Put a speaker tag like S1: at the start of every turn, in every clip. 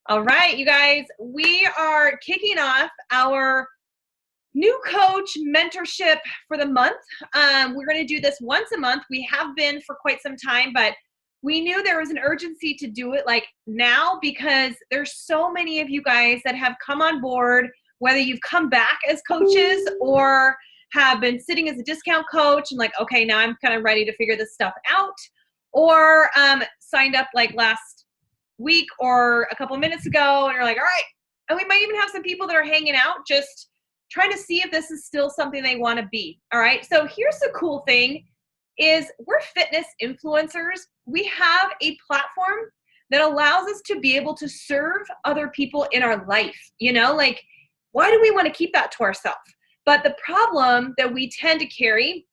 S1: All right, you guys, we are kicking off our new coach mentorship for the month. We're going to do this once a month. We have been for quite some time, but we knew there was an urgency to do it like now because there's so many of you guys that have come on board, whether you've come back as coaches or have been sitting as a discount coach and like, okay, now I'm kind of ready to figure this stuff out, or signed up like last week or a couple of minutes ago and you're like, all right. And we might even have some people that are hanging out just trying to see if this is still something they want to be. All right. So here's the cool thing is we're fitness influencers. We have a platform that allows us to be able to serve other people in our life. You know, like, why do we want to keep that to ourselves? But the problem that we tend to carry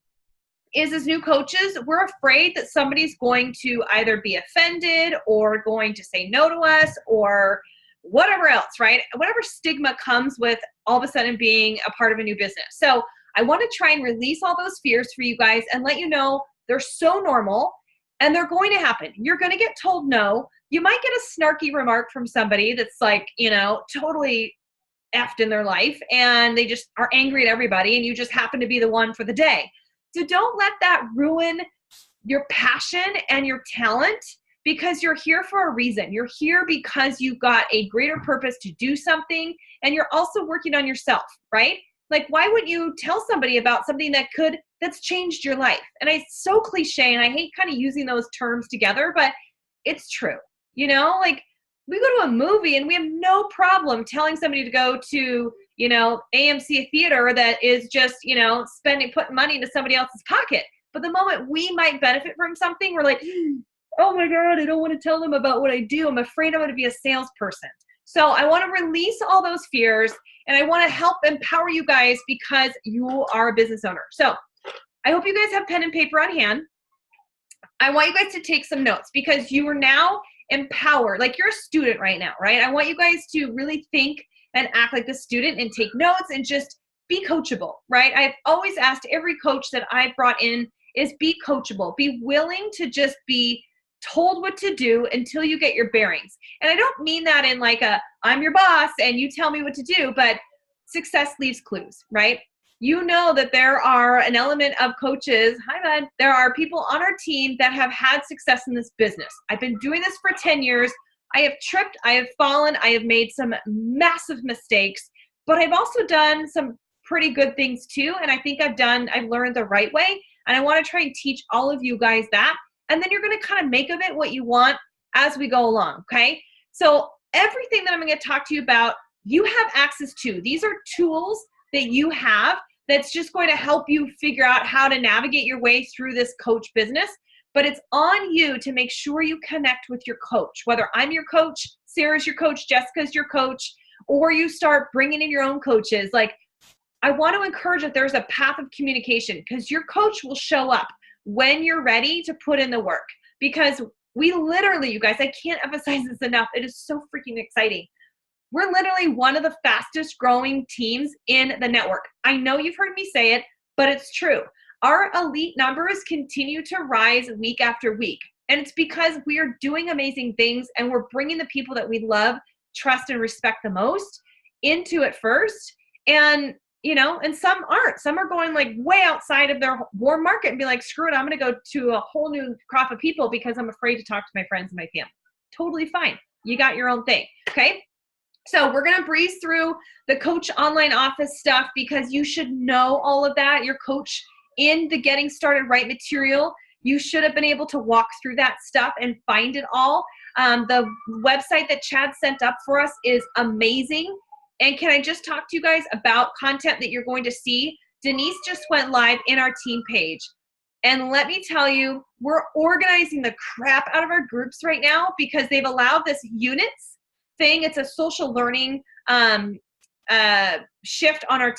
S1: is as new coaches, we're afraid that somebody's going to either be offended or going to say no to us or whatever else, right? Whatever stigma comes with all of a sudden being a part of a new business. So I want to try and release all those fears for you guys and let you know they're so normal and they're going to happen. You're going to get told no. You might get a snarky remark from somebody that's like, you know, totally effed in their life and they just are angry at everybody and you just happen to be the one for the day. So don't let that ruin your passion and your talent because you're here for a reason. You're here because you've got a greater purpose to do something and you're also working on yourself, right? Like, why would you tell somebody about something that's changed your life? And it's so cliche and I hate kind of using those terms together, but it's true. You know, like we go to a movie and we have no problem telling somebody to go to, you know, AMC theater that is just, you know, putting money into somebody else's pocket. But the moment we might benefit from something, we're like, oh my God, I don't want to tell them about what I do. I'm afraid I'm going to be a salesperson. So I want to release all those fears and I want to help empower you guys because you are a business owner. So I hope you guys have pen and paper on hand. I want you guys to take some notes because you are now empowered. Like you're a student right now, right? I want you guys to really think and act like a student and take notes and just be coachable, right? I've always asked every coach that I've brought in is be coachable. Be willing to just be told what to do until you get your bearings. And I don't mean that in like I'm your boss and you tell me what to do, but success leaves clues, right? You know that there are an element of coaches. Hi, bud. There are people on our team that have had success in this business. I've been doing this for 10 years. I have tripped, I have fallen, I have made some massive mistakes, but I've also done some pretty good things too. And I think I've learned the right way. And I want to try and teach all of you guys that. And then you're going to kind of make of it what you want as we go along. Okay. So everything that I'm going to talk to you about, you have access to. These are tools that you have that's just going to help you figure out how to navigate your way through this coach business. But it's on you to make sure you connect with your coach, whether I'm your coach, Sarah's your coach, Jessica's your coach, or you start bringing in your own coaches. Like, I want to encourage that there's a path of communication because your coach will show up when you're ready to put in the work. Because we literally, you guys, I can't emphasize this enough. It is so freaking exciting. We're literally one of the fastest growing teams in the network. I know you've heard me say it, but it's true. Our elite numbers continue to rise week after week. And it's because we are doing amazing things and we're bringing the people that we love, trust, and respect the most into it first. And, you know, and some aren't. Some are going like way outside of their warm market and be like, screw it, I'm going to go to a whole new crop of people because I'm afraid to talk to my friends and my family. Totally fine. You got your own thing. Okay. So we're going to breeze through the coach online office stuff because you should know all of that. Your coach in the Getting Started Right material, you should have been able to walk through that stuff and find it all. The website that Chad sent up for us is amazing. And can I just talk to you guys about content that you're going to see? Denise just went live in our team page. And let me tell you, we're organizing the crap out of our groups right now because they've allowed this units thing. It's a social learning shift on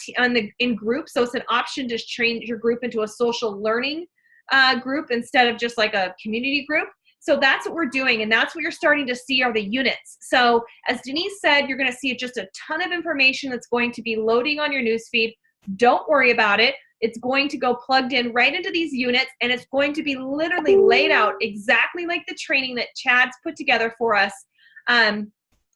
S1: in groups. So it's an option to change your group into a social learning group instead of just like a community group. So that's what we're doing. And that's what you're starting to see are the units. So as Denise said, you're going to see just a ton of information that's going to be loading on your newsfeed. Don't worry about it. It's going to go plugged in right into these units and it's going to be literally laid out exactly like the training that Chad's put together for us.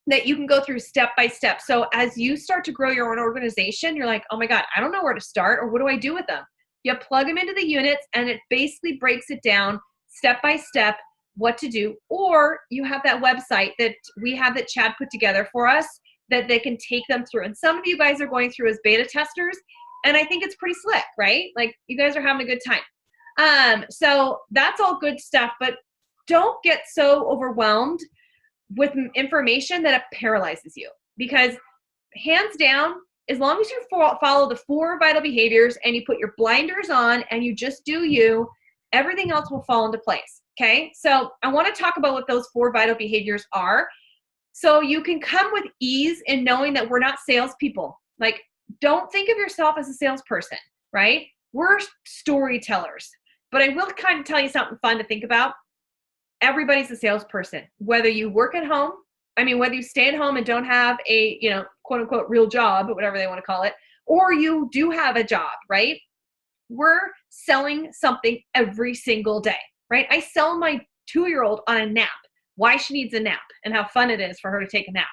S1: that you can go through step by step. So as you start to grow your own organization, you're like, oh my God, I don't know where to start, or what do I do with them? You plug them into the units and it basically breaks it down step by step what to do. Or you have that website that we have that Chad put together for us that they can take them through. And some of you guys are going through as beta testers, and I think it's pretty slick, right? Like you guys are having a good time. So that's all good stuff, but don't get so overwhelmed with information that it paralyzes you, because hands down, as long as you follow the 4 vital behaviors and you put your blinders on and you just do you, everything else will fall into place. Okay. So I want to talk about what those 4 vital behaviors are. So you can come with ease in knowing that we're not salespeople. Like, don't think of yourself as a salesperson, right? We're storytellers. But I will kind of tell you something fun to think about. Everybody's a salesperson, whether you work at home, whether you stay at home and don't have a, quote unquote, real job, or whatever they want to call it, or you do have a job, right? We're selling something every single day, right? I sell my 2-year-old on a nap, why she needs a nap and how fun it is for her to take a nap,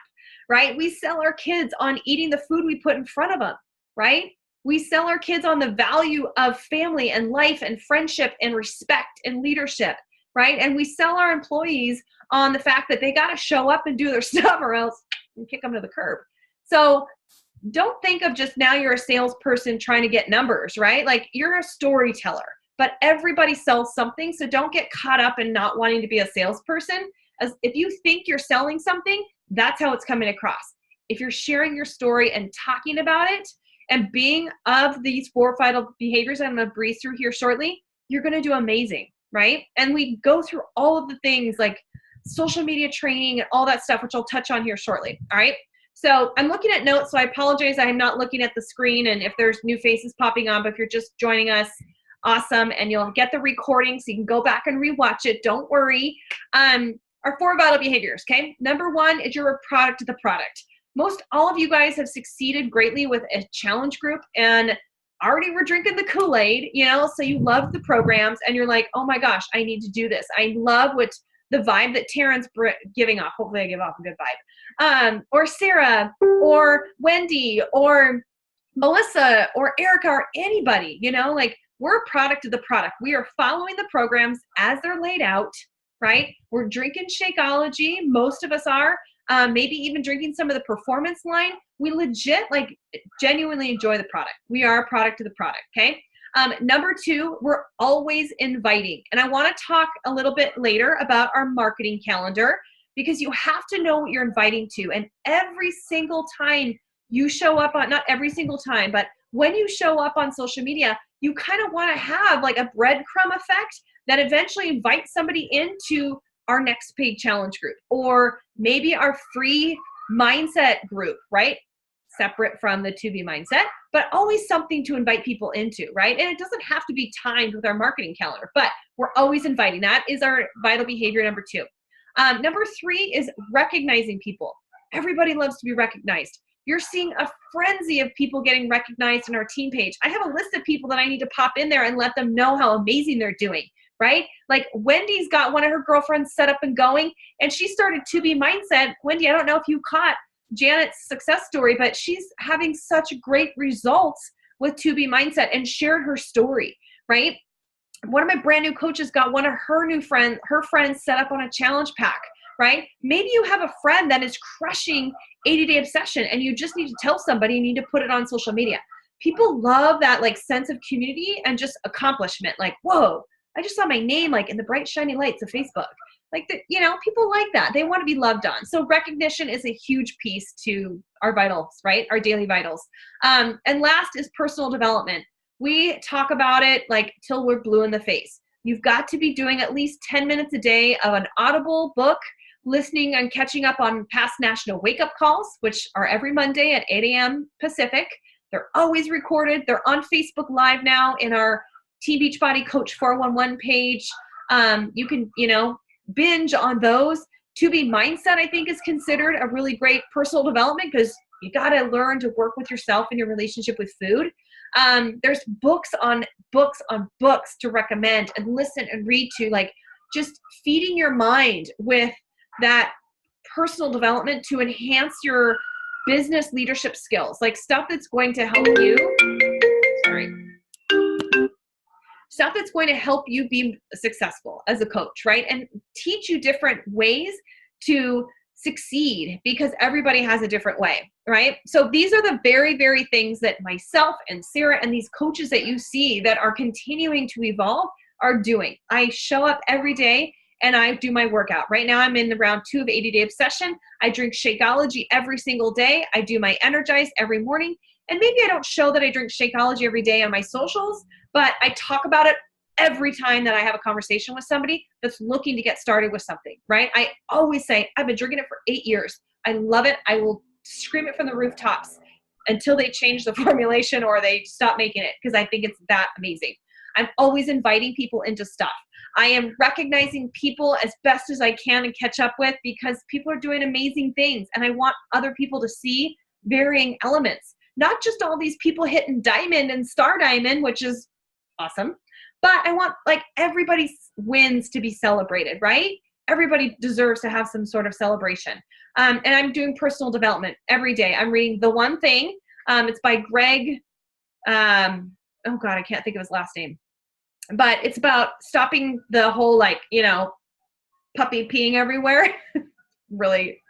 S1: right? We sell our kids on eating the food we put in front of them, right? We sell our kids on the value of family and life and friendship and respect and leadership, right? And we sell our employees on the fact that they got to show up and do their stuff or else we kick them to the curb. So don't think of just now you're a salesperson trying to get numbers, right? Like you're a storyteller, but everybody sells something. So don't get caught up in not wanting to be a salesperson. As if you think you're selling something, that's how it's coming across. If you're sharing your story and talking about it and being of these 4 vital behaviors I'm going to breeze through here shortly, you're going to do amazing, right? And we go through all of the things like social media training and all that stuff, which I'll touch on here shortly. All right. So I'm looking at notes, so I apologize. I'm not looking at the screen, and if there's new faces popping on, but if you're just joining us, awesome. And you'll get the recording so you can go back and rewatch it. Don't worry. Our 4 vital behaviors. Okay. Number 1 is you're a product of the product. Most all of you guys have succeeded greatly with a challenge group and already were drinking the Kool-Aid, so you love the programs and you're like, oh my gosh, I need to do this. I love what the vibe that Taryn's giving off. Hopefully I give off a good vibe. Or Sarah or Wendy or Melissa or Erica or anybody, like we're a product of the product. We are following the programs as they're laid out, right? We're drinking Shakeology. Most of us are. Maybe even drinking some of the performance line. We legit, genuinely enjoy the product. We are a product of the product, okay? Number 2, we're always inviting. And I want to talk a little bit later about our marketing calendar, because you have to know what you're inviting to. And every single time you show up on, not every single time, but when you show up on social media, you kind of want to have like a breadcrumb effect that eventually invites somebody into our next paid challenge group, or maybe our free mindset group, right? Separate from the To Be mindset, but always something to invite people into, right? And it doesn't have to be timed with our marketing calendar, but we're always inviting. That is our vital behavior number 2. Number 3 is recognizing people. Everybody loves to be recognized. You're seeing a frenzy of people getting recognized in our team page. I have a list of people that I need to pop in there and let them know how amazing they're doing, right? Like Wendy's got one of her girlfriends set up and going, and she started To Be Mindset. Wendy, I don't know if you caught Janet's success story, but she's having such great results with To Be Mindset and shared her story, right? One of my brand new coaches got one of her friends set up on a challenge pack, right? Maybe you have a friend that is crushing 80-day obsession and you just need to tell somebody, you need to put it on social media. People love that sense of community and just accomplishment. Like, whoa, I just saw my name in the bright shiny lights of Facebook. People like that. They want to be loved on. So recognition is a huge piece to our vitals, right? Our daily vitals. And last is personal development. We talk about it till we're blue in the face. You've got to be doing at least 10 minutes a day of an audible book, listening and catching up on past national wake-up calls, which are every Monday at 8 a.m. Pacific. They're always recorded. They're on Facebook Live now in our Team Beachbody Coach 411 page. You can, binge on those. To Be Mindset, I think, is considered a really great personal development because you got to learn to work with yourself and your relationship with food. There's books on books to recommend and listen and read to, just feeding your mind with that personal development to enhance your business leadership skills, like stuff that's going to help you, stuff that's going to help you be successful as a coach, right? And teach you different ways to succeed, because everybody has a different way, right? So these are the very, very things that myself and Sarah and these coaches that you see that are continuing to evolve are doing. I show up every day and I do my workout. Right now I'm in round 2 of 80 Day Obsession. I drink Shakeology every single day. I do my Energize every morning. And maybe I don't show that I drink Shakeology every day on my socials, but I talk about it every time that I have a conversation with somebody that's looking to get started with something, right? I always say, I've been drinking it for 8 years. I love it. I will scream it from the rooftops until they change the formulation or they stop making it, because I think it's that amazing. I'm always inviting people into stuff. I am recognizing people as best as I can and catch up with, because people are doing amazing things. And I want other people to see varying elements, not just all these people hitting diamond and star diamond, which is awesome. But I want like everybody's wins to be celebrated, right? Everybody deserves to have some sort of celebration. And I'm doing personal development every day. I'm reading The One Thing. It's by Greg. Oh God, I can't think of his last name. But it's about stopping the whole puppy peeing everywhere. Really,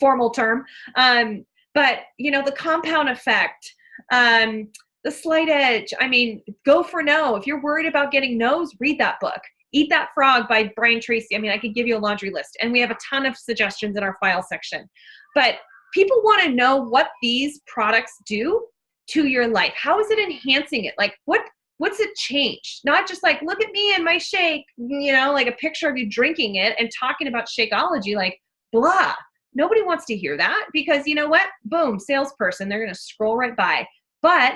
S1: formal term. But the compound effect, the slight edge. I mean, go for no. If you're worried about getting no's, read that book. Eat That Frog by Brian Tracy. I mean, I could give you a laundry list, and we have a ton of suggestions in our file section. But people want to know what these products do to your life. How is it enhancing it? Like, what's it changed? Not just like, look at me and my shake, like a picture of you drinking it and talking about Shakeology, like blah. Nobody wants to hear that, because you know what? Boom, salesperson, they're going to scroll right by. But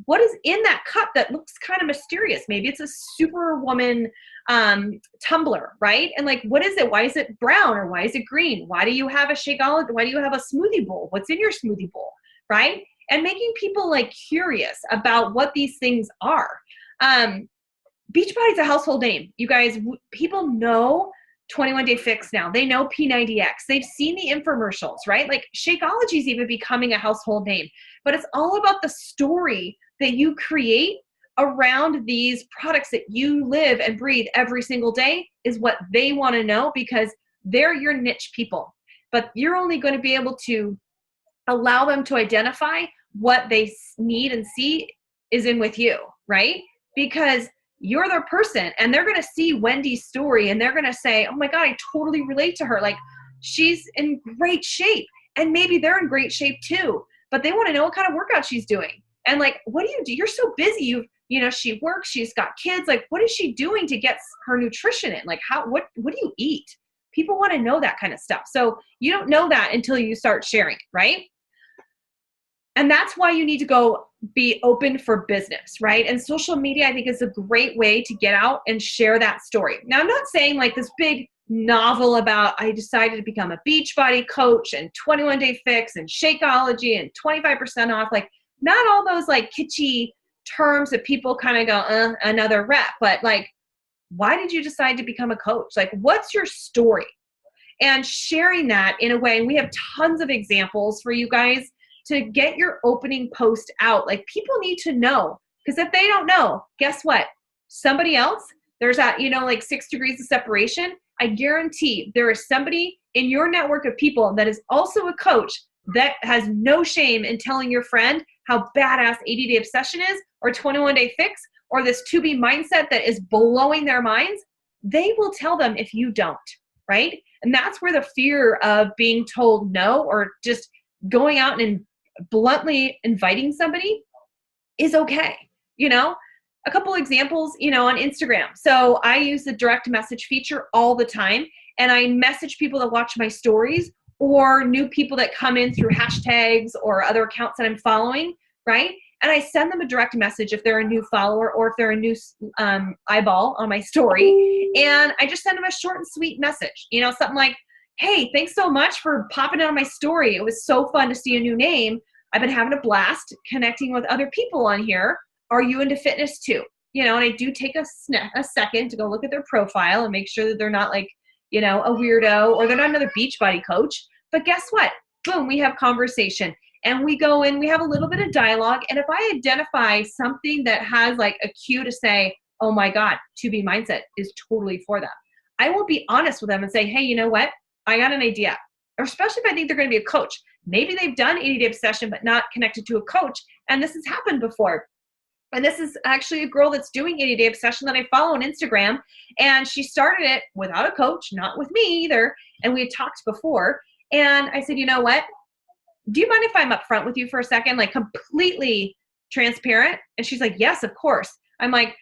S1: what is in that cup that looks kind of mysterious? Maybe it's a Superwoman tumbler, right? And like, what is it? Why is it brown, or why is it green? Why do you have a Shakeology? Why do you have a smoothie bowl? What's in your smoothie bowl, right? And making people like curious about what these things are. Beachbody's a household name. You guys, people know 21 Day Fix now. They know P90X. They've seen the infomercials, right? Like Shakeology is even becoming a household name. But it's all about the story that you create around these products that you live and breathe every single day is what they want to know, because they're your niche people. But you're only going to be able to allow them to identify what they need and see is in with you, right? Because you're their person, and they're going to see Wendy's story and they're going to say, oh my God, I totally relate to her. Like, she's in great shape, and maybe they're in great shape too, but they want to know what kind of workout she's doing. And like, what do you do? You're so busy. She works, she's got kids. Like, what is she doing to get her nutrition in? Like, what do you eat? People want to know that kind of stuff. So you don't know that until you start sharing, right? And that's why you need to go be open for business, right? And social media, I think, is a great way to get out and share that story. Now, I'm not saying like this big novel about I decided to become a Beachbody coach and 21 Day Fix and Shakeology and 25% off. Like, not all those like kitschy terms that people kind of go, another rep. But like, why did you decide to become a coach? Like, what's your story? And sharing that in a way, and we have tons of examples for you guys to get your opening post out. Like, people need to know, because if they don't know, guess what? Somebody else, there's that, like 6 degrees of separation. I guarantee there is somebody in your network of people that is also a coach that has no shame in telling your friend how badass 80 Day Obsession is, or 21 Day Fix, or this 2B mindset that is blowing their minds. They will tell them if you don't, right? And that's where the fear of being told no, or just going out and bluntly inviting somebody is okay. A couple examples, on Instagram. So I use the direct message feature all the time, and I message people that watch my stories, or new people that come in through hashtags or other accounts that I'm following, right? And I send them a direct message if they're a new follower, or if they're a new eyeball on my story. And I just send them a short and sweet message, something like, hey, thanks so much for popping in on my story. It was so fun to see a new name. I've been having a blast connecting with other people on here. Are you into fitness too? And I do take a second to go look at their profile and make sure that they're not like, a weirdo, or they're not another Beachbody coach. But guess what? Boom, we have conversation. And we go in, we have a little bit of dialogue. And if I identify something that has like a cue to say, oh my God, 2B mindset is totally for them, I will be honest with them and say, hey, you know what? I got an idea. Or especially if I think they're going to be a coach. Maybe they've done 80-day obsession, but not connected to a coach. And this has happened before. And this is actually a girl that's doing 80-day obsession that I follow on Instagram. And she started it without a coach, not with me either. And we had talked before. And I said, you know what? Do you mind if I'm upfront with you for a second? Like completely transparent. And she's like, yes, of course. I'm like,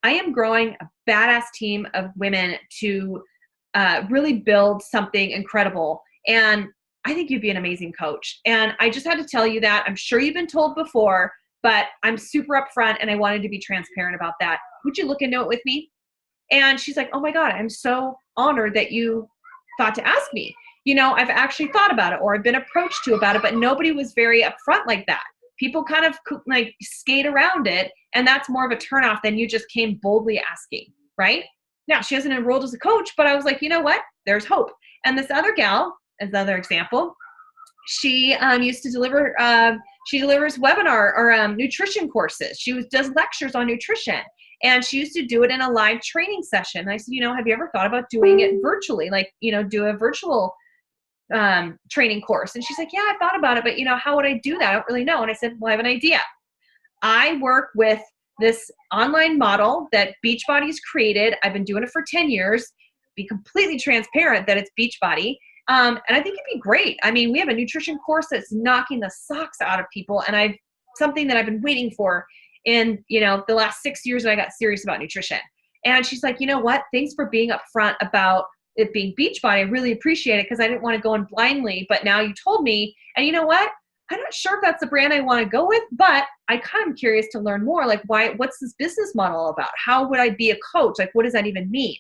S1: I am growing a badass team of women to really build something incredible. And I think you'd be an amazing coach. And I just had to tell you that. I'm sure you've been told before, but I'm super upfront and I wanted to be transparent about that. Would you look into it with me? And she's like, oh my God, I'm so honored that you thought to ask me. I've actually thought about it, or I've been approached to about it, but nobody was very upfront like that. People kind of like skate around it, and that's more of a turnoff than you just came boldly asking, right? Now, she hasn't enrolled as a coach, but I was like, you know what? There's hope. And this other gal, as another example, she used to deliver, she delivers webinar or nutrition courses. She does lectures on nutrition. And she used to do it in a live training session. And I said, have you ever thought about doing it virtually? Like, do a virtual training course. And she's like, yeah, I thought about it, but how would I do that? I don't really know. And I said, well, I have an idea. I work with this online model that Beachbody's created. I've been doing it for 10 years. Be completely transparent that it's Beachbody. And I think it'd be great. I mean, we have a nutrition course that's knocking the socks out of people. And something that I've been waiting for in, the last 6 years that I got serious about nutrition. And she's like, you know what? Thanks for being upfront about it being Beachbody. I really appreciate it because I didn't want to go in blindly, but now you told me. And you know what? I'm not sure if that's the brand I want to go with, but I kind of curious to learn more. Like, what's this business model about? How would I be a coach? Like, what does that even mean?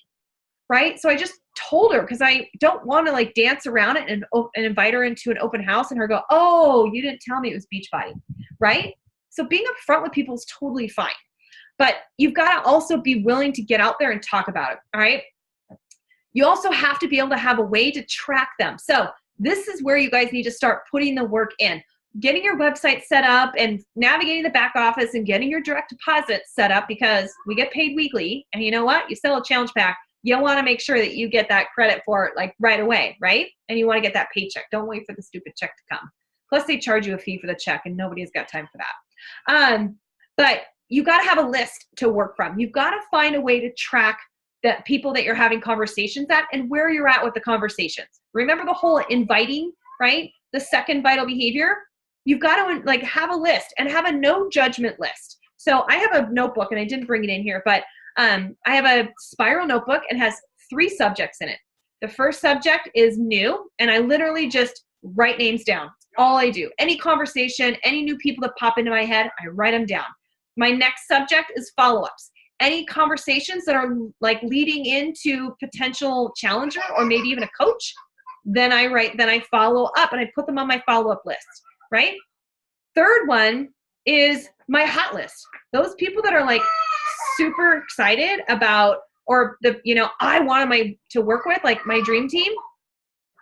S1: Right? So I just told her, because I don't want to like dance around it and invite her into an open house and her go, oh, you didn't tell me it was Beachbody, right? So being upfront with people is totally fine, but you've got to also be willing to get out there and talk about it. All right. You also have to be able to have a way to track them. So this is where you guys need to start putting the work in, getting your website set up and navigating the back office and getting your direct deposit set up, because we get paid weekly. And you know what? You sell a challenge pack. You want to make sure that you get that credit for it like right away, right? And you want to get that paycheck. Don't wait for the stupid check to come. Plus they charge you a fee for the check and nobody's got time for that. But you got to have a list to work from. You've got to find a way to track the people that you're having conversations at and where you're at with the conversations. Remember the whole inviting, right? The second vital behavior. You've got to like have a list and have a no judgment list. So I have a notebook and I didn't bring it in here, but I have a spiral notebook and has 3 subjects in it. The first subject is new, and I literally just write names down. All I do. Any conversation, any new people that pop into my head, I write them down. My next subject is follow-ups. Any conversations that are like leading into potential challenger or maybe even a coach, then I follow up and I put them on my follow-up list, right? Third one is my hot list. Those people that are like super excited about, or I want to work with, like my dream team.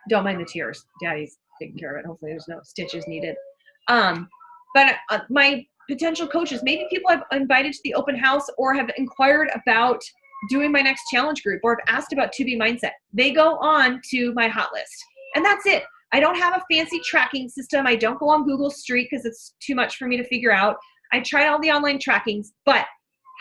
S1: Don't mind the tears. Daddy's taking care of it. Hopefully there's no stitches needed. But my potential coaches, maybe people I've invited to the open house or have inquired about doing my next challenge group or have asked about 2B mindset. They go on to my hot list, and that's it. I don't have a fancy tracking system. I don't go on Google Street because it's too much for me to figure out. I tried all the online trackings, but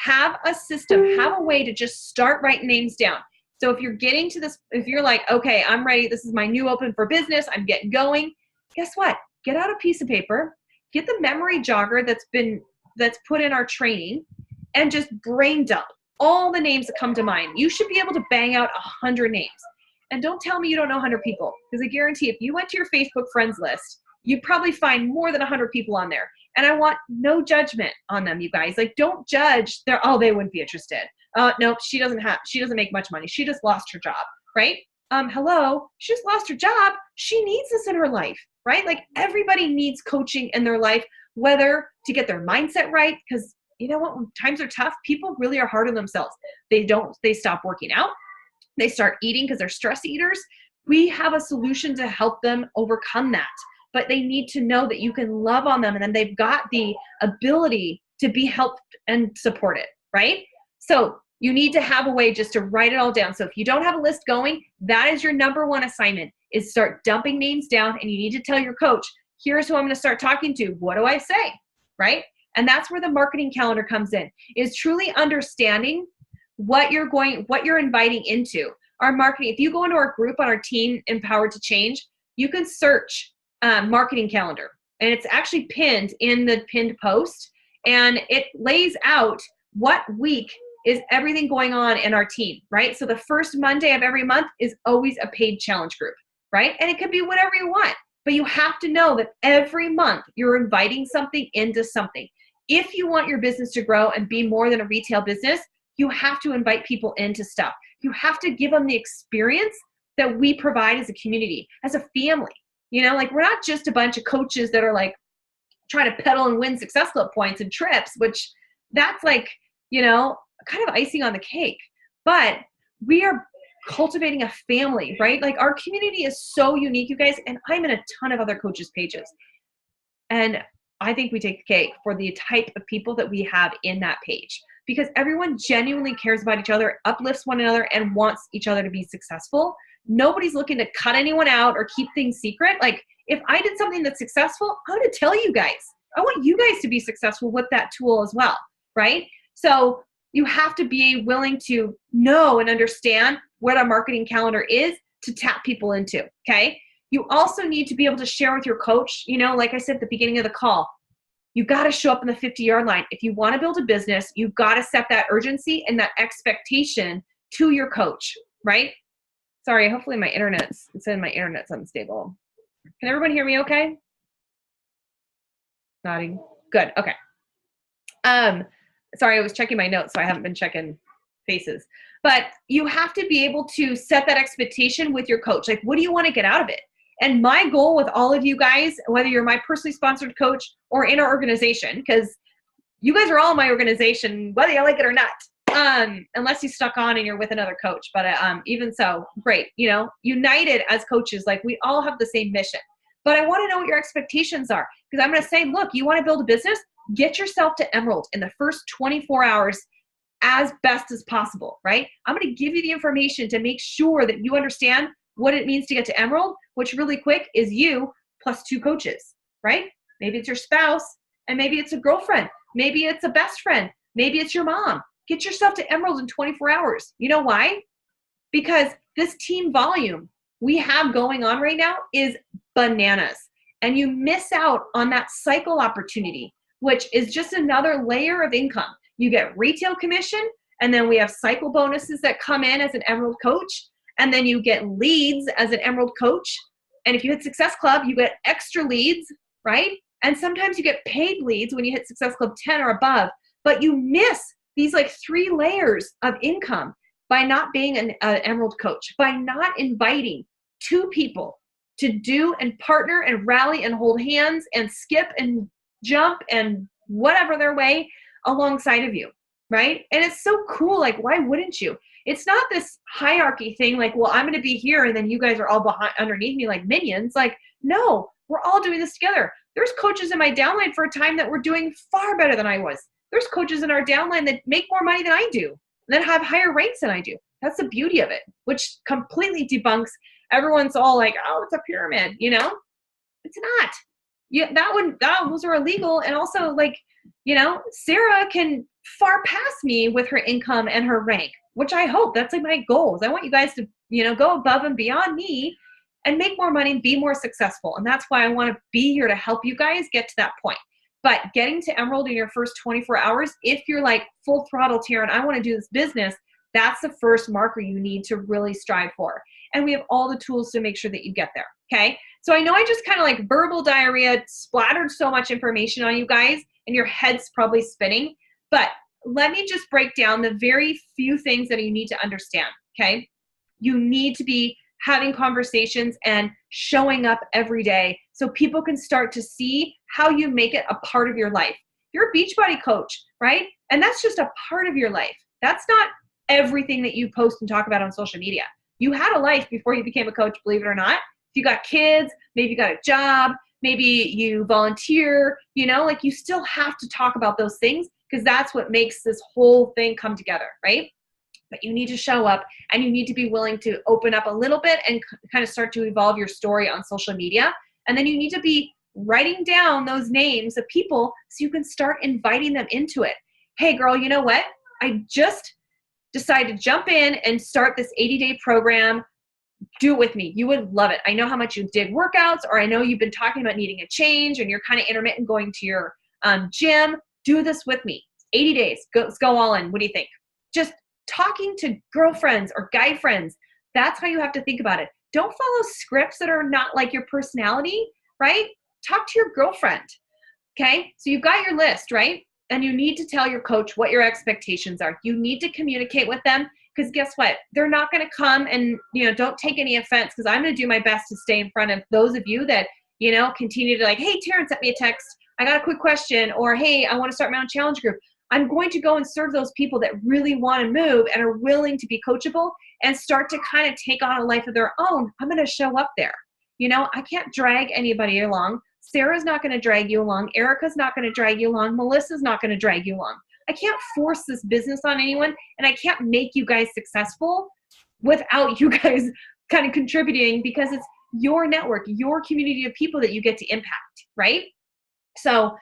S1: have a system, have a way to just start writing names down. So if you're getting to this, if you're like, okay, I'm ready, this is my new open for business, I'm getting going, guess what? Get out a piece of paper, get the memory jogger that's put in our training, and just brain dump all the names that come to mind. You should be able to bang out 100 names. And don't tell me you don't know 100 people, because I guarantee if you went to your Facebook friends list, you'd probably find more than 100 people on there. And I want no judgment on them, you guys. Like, don't judge. They wouldn't be interested. No, she doesn't make much money. She just lost her job, right? Hello, she just lost her job. She needs this in her life, right? Like, everybody needs coaching in their life, whether to get their mindset right, because you know what, when times are tough, people really are hard on themselves. They stop working out. they start eating because they're stress eaters, we have a solution to help them overcome that. But they need to know that you can love on them, and then they've got the ability to be helped and supported, right? So you need to have a way just to write it all down. So if you don't have a list going, that is your number one assignment, is start dumping names down, and you need to tell your coach, here's who I'm going to start talking to. What do I say, right? And that's where the marketing calendar comes in, is truly understanding what you're inviting into. Our marketing, if you go into our group on our team, Empowered to Change, you can search marketing calendar, and it's actually pinned in the pinned post, and it lays out what week is everything going on in our team, right? So the first Monday of every month is always a paid challenge group, right? And it could be whatever you want, but you have to know that every month you're inviting something into something. If you want your business to grow and be more than a retail business, you have to invite people into stuff. You have to give them the experience that we provide as a community, as a family. You know, like, we're not just a bunch of coaches that are like trying to pedal and win Success Club points and trips, which that's like, you know, kind of icing on the cake. But we are cultivating a family, right? Like, our community is so unique, you guys, and I'm in a ton of other coaches' pages. And I think we take the cake for the type of people that we have in that page, because everyone genuinely cares about each other, uplifts one another, and wants each other to be successful. Nobody's looking to cut anyone out or keep things secret. Like, if I did something that's successful, I'm going to tell you guys. I want you guys to be successful with that tool as well, right? So you have to be willing to know and understand what a marketing calendar is to tap people into, okay? You also need to be able to share with your coach, you know, like I said at the beginning of the call, you got to show up in the 50-yard line. If you want to build a business, you've got to set that urgency and that expectation to your coach, right? Sorry, hopefully my internet's unstable. Can everyone hear me okay? Nodding. Good, okay. Sorry, I was checking my notes, so I haven't been checking faces. But you have to be able to set that expectation with your coach. Like, what do you want to get out of it? And my goal with all of you guys, whether you're my personally sponsored coach or in our organization, because you guys are all in my organization, whether you like it or not, unless you stuck on and you're with another coach. But even so, great. You know, united as coaches, like, we all have the same mission. But I want to know what your expectations are, because I'm going to say, look, you want to build a business? Get yourself to Emerald in the first 24 hours as best as possible, right? I'm going to give you the information to make sure that you understand what it means to get to Emerald, which really quick is you plus 2 coaches, right? Maybe it's your spouse, and maybe it's a girlfriend. Maybe it's a best friend. Maybe it's your mom. Get yourself to Emerald in 24 hours. You know why? Because this team volume we have going on right now is bananas. And you miss out on that cycle opportunity, which is just another layer of income. You get retail commission, and then we have cycle bonuses that come in as an Emerald coach, and then you get leads as an Emerald coach. And if you hit Success Club, you get extra leads, right? And sometimes you get paid leads when you hit Success Club 10 or above, but you miss these like 3 layers of income by not being an Emerald coach, by not inviting 2 people to do and partner and rally and hold hands and skip and jump and whatever their way alongside of you, right? And it's so cool. Like, why wouldn't you? It's not this hierarchy thing like, well, I'm going to be here and then you guys are all behind underneath me like minions. Like, no, we're all doing this together. There's coaches in my downline for a time that were doing far better than I was. There's coaches in our downline that make more money than I do, that have higher ranks than I do. That's the beauty of it, which completely debunks everyone's all like, oh, it's a pyramid, you know? It's not. Yeah, those are illegal. And also, like, you know, Sarah can far pass me with her income and her rank, which I hope. That's like my goals. I want you guys to, you know, go above and beyond me and make more money and be more successful. And that's why I want to be here to help you guys get to that point. But getting to Emerald in your first 24 hours, if you're like full throttle, Taryn, I want to do this business, that's the first marker you need to really strive for. And we have all the tools to make sure that you get there, okay? So I know I just kind of like verbal diarrhea, splattered so much information on you guys, and your head's probably spinning, but let me just break down the very few things that you need to understand, okay? You need to be having conversations and showing up every day so people can start to see how you make it a part of your life. You're a Beachbody coach, right? And that's just a part of your life. That's not everything that you post and talk about on social media. You had a life before you became a coach, believe it or not. If you got kids, maybe you got a job, maybe you volunteer, you know, like you still have to talk about those things because that's what makes this whole thing come together, right? But you need to show up and you need to be willing to open up a little bit and kind of start to evolve your story on social media. And then you need to be writing down those names of people so you can start inviting them into it. Hey girl, you know what? I just decided to jump in and start this 80-day program. Do it with me. You would love it. I know how much you dig workouts, or I know you've been talking about needing a change and you're kind of intermittent going to your gym. Do this with me. 80 days. Let's go all in. What do you think? Just talking to girlfriends or guy friends. That's how you have to think about it. Don't follow scripts that are not like your personality, right? Talk to your girlfriend. Okay. So you've got your list, right? And you need to tell your coach what your expectations are. You need to communicate with them because guess what? They're not going to come and, you know, don't take any offense because I'm going to do my best to stay in front of those of you that, you know, continue to like, hey, Taryn sent me a text. I got a quick question, or hey, I want to start my own challenge group. I'm going to go and serve those people that really want to move and are willing to be coachable and start to kind of take on a life of their own. I'm going to show up there. You know, I can't drag anybody along. Sarah's not going to drag you along. Erica's not going to drag you along. Melissa's not going to drag you along. I can't force this business on anyone, and I can't make you guys successful without you guys kind of contributing because it's your network, your community of people that you get to impact, right? So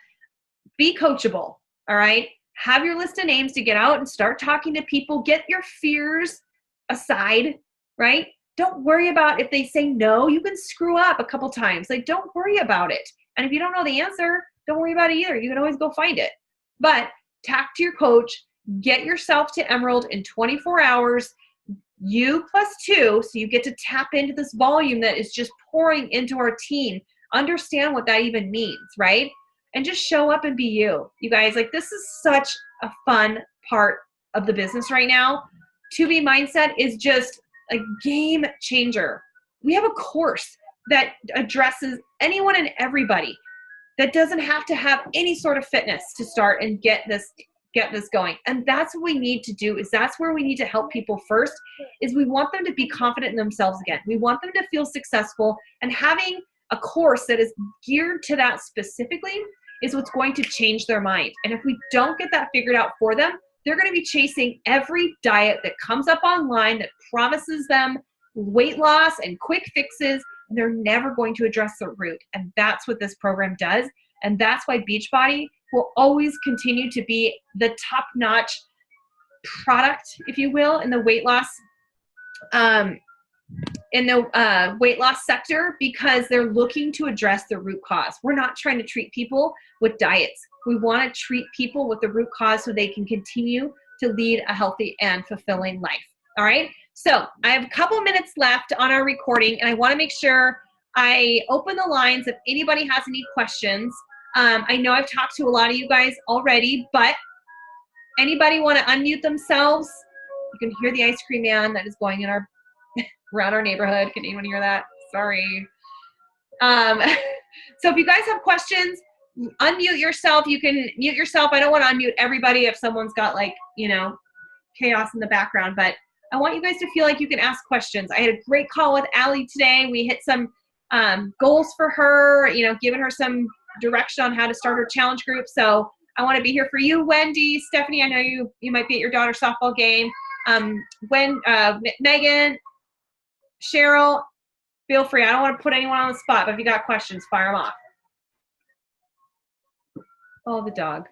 S1: be coachable, all right? Have your list of names to get out and start talking to people. Get your fears aside, right? Don't worry about if they say no. You can screw up a couple times. Like, don't worry about it. And if you don't know the answer, don't worry about it either. You can always go find it. But talk to your coach. Get yourself to Emerald in 24 hours. You +2, so you get to tap into this volume that is just pouring into our team. Understand what that even means, right? And just show up and be you. You guys, like, this is such a fun part of the business right now. 2B Mindset is just a game changer. We have a course that addresses anyone and everybody that doesn't have to have any sort of fitness to start and get this going. And that's what we need to do. Is that's where we need to help people first, is we want them to be confident in themselves again. We want them to feel successful, and having a course that is geared to that specifically is what's going to change their mind. And if we don't get that figured out for them, they're going to be chasing every diet that comes up online that promises them weight loss and quick fixes, and they're never going to address the root. And that's what this program does. And that's why Beachbody will always continue to be the top-notch product, if you will, in the weight loss sector, because they're looking to address the root cause. We're not trying to treat people with diets. We want to treat people with the root cause so they can continue to lead a healthy and fulfilling life. All right. So I have a couple minutes left on our recording, and I want to make sure I open the lines if anybody has any questions. I know I've talked to a lot of you guys already, but anybody want to unmute themselves? You can hear the ice cream man that is going in around our neighborhood. Can anyone hear that? Sorry. So if you guys have questions, unmute yourself. You can mute yourself. I don't want to unmute everybody if someone's got, like, you know, chaos in the background, but I want you guys to feel like you can ask questions. I had a great call with Allie today. We hit some goals for her, you know, giving her some direction on how to start her challenge group. So I want to be here for you, Wendy, Stephanie. I know you might be at your daughter's softball game. Megan, Cheryl, feel free. I don't want to put anyone on the spot, but if you got questions, fire them off. Oh, the dog.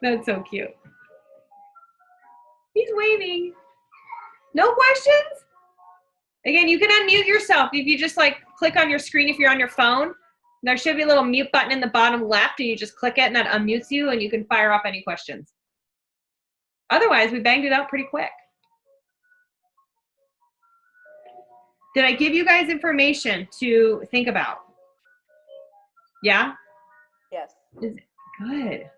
S1: That's so cute. He's waving. No questions? Again, you can unmute yourself. If you just, like, click on your screen if you're on your phone, there should be a little mute button in the bottom left, and you just click it, and that unmutes you, and you can fire off any questions. Otherwise, we banged it out pretty quick. Did I give you guys information to think about? Yeah?
S2: Yes.
S1: Is it good?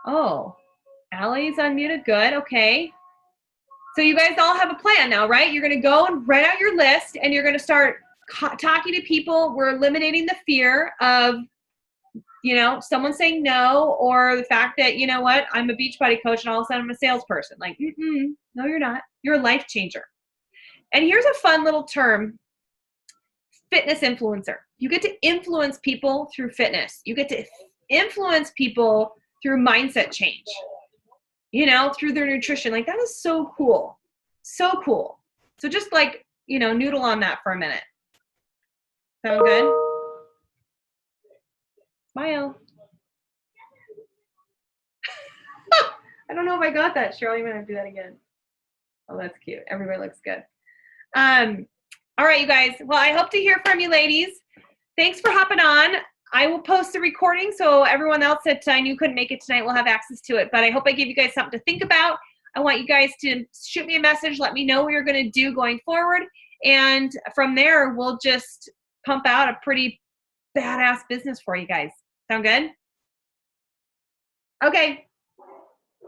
S1: Oh, Allie's unmuted. Good. Okay. So you guys all have a plan now, right? You're going to go and write out your list, and you're going to start talking to people. We're eliminating the fear of You know, someone saying no, or the fact that, you know what, I'm a Beachbody coach and all of a sudden I'm a salesperson. Like, no, you're not. You're a life changer. And here's a fun little term, fitness influencer. You get to influence people through fitness. You get to influence people through mindset change, you know, through their nutrition. Like, that is so cool. So cool. So just like, you know, noodle on that for a minute. Sound good? Smile. I don't know if I got that, Cheryl. You might have to do that again. Oh, that's cute. Everybody looks good. All right, you guys. Well, I hope to hear from you ladies. Thanks for hopping on. I will post the recording so everyone else that I knew couldn't make it tonight will have access to it. But I hope I gave you guys something to think about. I want you guys to shoot me a message. Let me know what you're going to do going forward. And from there, we'll just pump out a pretty badass business for you guys. Sound good? Okay.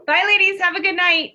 S1: Bye, ladies. Have a good night.